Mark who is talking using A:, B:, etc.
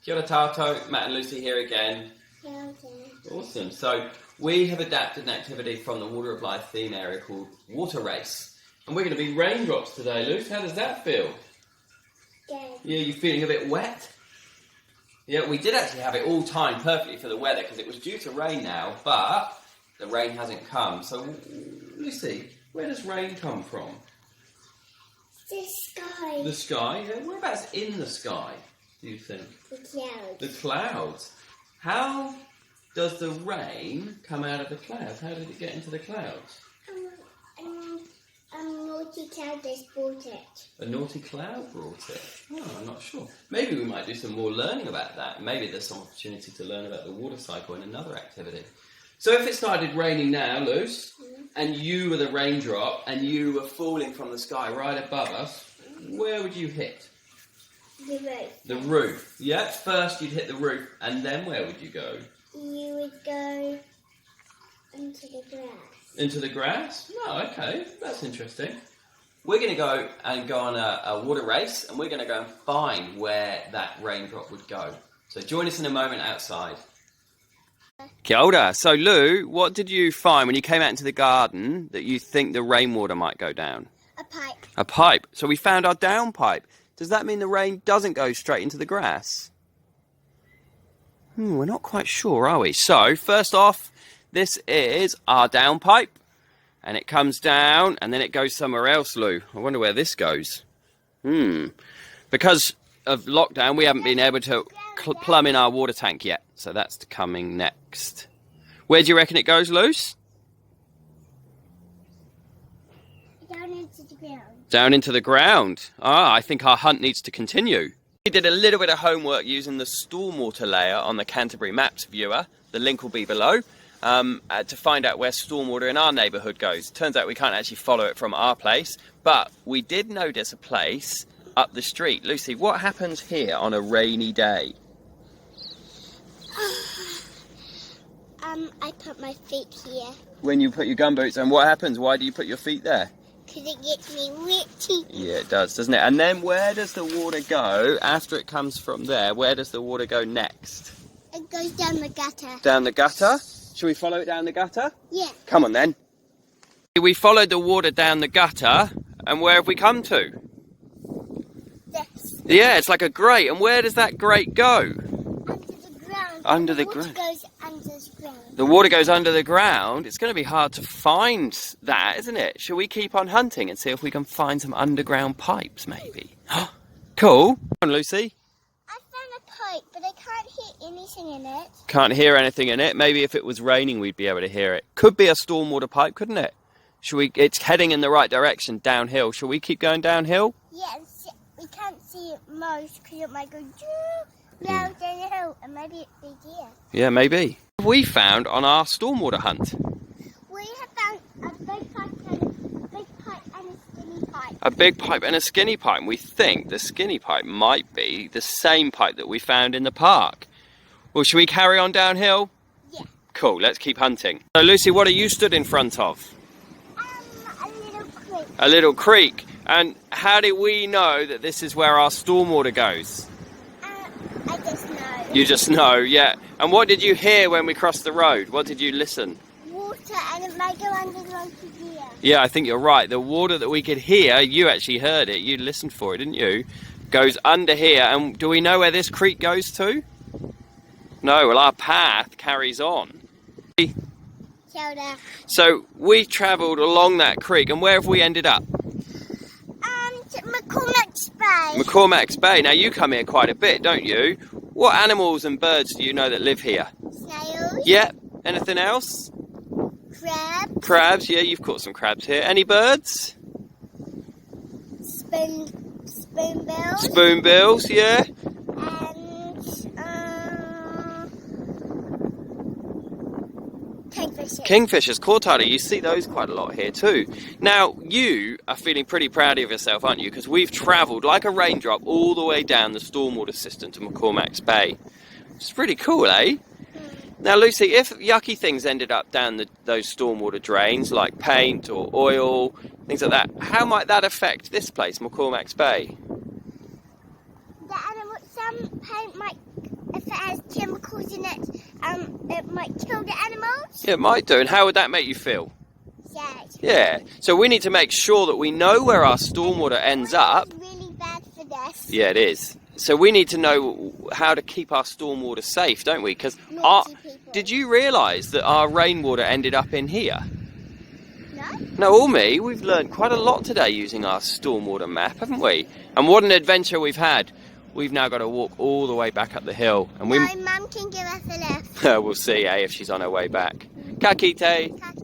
A: Kia ora tato, Matt and Lucy here again. Awesome. So we have adapted an activity from the Water of Life theme area called Water Race. And we're going to be raindrops today, Lucy. How does that feel?
B: Good.
A: Yeah, you feeling a bit wet? Yeah, we did actually have it all timed perfectly for the weather because it was due to rain now, but the rain hasn't come. So, Lucy, where does rain come from?
B: The sky.
A: The sky? Yeah, whereabouts in the sky, do you think?
B: The clouds.
A: The clouds. How does the rain come out of the clouds? How did it get into the clouds?
B: Naughty cloud just brought it.
A: A naughty cloud brought it? Oh, I'm not sure. Maybe we might do some more learning about that. Maybe there's some opportunity to learn about the water cycle in another activity. So if it started raining now, Luce, and you were the raindrop, and you were falling from the sky right above us, where would you hit?
B: The roof.
A: The roof. Yeah, first you'd hit the roof, and then where would you go?
B: You would go into the grass.
A: Into the grass? No, okay, that's interesting. We're going to go on a water race, and we're going to go and find where that raindrop would go. So join us in a moment outside. Kia ora. So Lou, what did you find when you came out into the garden that you think the rainwater might go down?
B: A pipe.
A: A pipe. So we found our down pipe. Does that mean the rain doesn't go straight into the grass? We're not quite sure, are we? So first off, this is our down pipe, and it comes down, and then it goes somewhere else, Lou. I wonder where this goes. Because of lockdown, we haven't been able to plumb in our water tank yet, so that's coming next. Where do you reckon it goes, Luce?
B: Down into the ground.
A: Down into the ground. I think our hunt needs to continue. We did a little bit of homework using the stormwater layer on the Canterbury Maps viewer. The link will be below. To find out where stormwater in our neighbourhood goes. Turns out we can't actually follow it from our place, but we did notice a place up the street. Lucy, what happens here on a rainy day?
B: I put my feet here.
A: When you put your gumboots on, what happens? Why do you put your feet there?
B: Because it gets me witchy.
A: Yeah, it does, doesn't it? And then where does the water go after it comes from there? Where does the water go next?
B: It goes down the gutter.
A: Down the gutter? Shall we follow it down the gutter?
B: Yeah.
A: Come on then. We followed the water down the gutter, and where have we come to?
B: This.
A: Yeah, it's like a grate. And where does that grate go?
B: Under the ground.
A: Under the
B: water
A: ground.
B: goes under the ground.
A: The water goes under the ground. It's going to be hard to find that, isn't it? Shall we keep on hunting and see if we can find some underground pipes, maybe? Cool. Come on, Lucy.
B: I found a pipe, but I can't hear anything in it.
A: Can't hear anything in it. Maybe if it was raining, we'd be able to hear it. Could be a stormwater pipe, couldn't it? Shall we? It's heading in the right direction, downhill. Shall we keep going downhill?
B: Yes, we can't see it most because it might go down the hill, and maybe it'd be here.
A: Yeah, maybe. We found on our stormwater hunt.
B: We have found a big pipe and a skinny pipe.
A: A big pipe and a skinny pipe. We think the skinny pipe might be the same pipe that we found in the park. Well, should we carry on downhill?
B: Yeah.
A: Cool, let's keep hunting. So, Lucy, what are you stood in front of?
B: A little creek.
A: A little creek. And how do we know that this is where our stormwater goes?
B: I just know.
A: You just know, yeah. And what did you hear when we crossed the road? What did you listen?
B: Water, and it might go underground to here.
A: Yeah, I think you're right. The water that we could hear, you actually heard it. You listened for it, didn't you? Goes under here. And do we know where this creek goes to? No, well, our path carries on. So we travelled along that creek, and where have we ended up?
B: To McCormack's Bay.
A: McCormack's Bay. Now, you come here quite a bit, don't you? What animals and birds do you know that live here?
B: Snails.
A: Yeah. Anything else?
B: Crabs.
A: Crabs, yeah, you've caught some crabs here. Any birds?
B: Spoonbills.
A: Spoonbills, yeah.
B: And kingfishers.
A: Kingfishers, cortado, you see those quite a lot here too. Now, you are feeling pretty proud of yourself, aren't you? Because we've travelled like a raindrop all the way down the stormwater system to McCormack's Bay. It's pretty cool, eh? Now, Lucy, if yucky things ended up down those stormwater drains, like paint or oil, things like that, how might that affect this place, McCormack's Bay?
B: Some paint might chemicals in it, it might kill the animals.
A: Yeah, it might do. And how would that make you feel?
B: Sad.
A: Yeah. So we need to make sure that we know where our stormwater ends up.
B: It's really bad for this.
A: Yeah, it is. So we need to know how to keep our stormwater safe, don't we? Because
B: Naughty people.
A: did you realise that our rainwater ended up in here?
B: No?
A: No, all me. We've learned quite a lot today using our stormwater map, haven't we? And what an adventure we've had. We've now got to walk all the way back up the hill. And
B: No, Mum can give us a lift.
A: we'll see, if she's on her way back. Ka kite.
B: Kaki.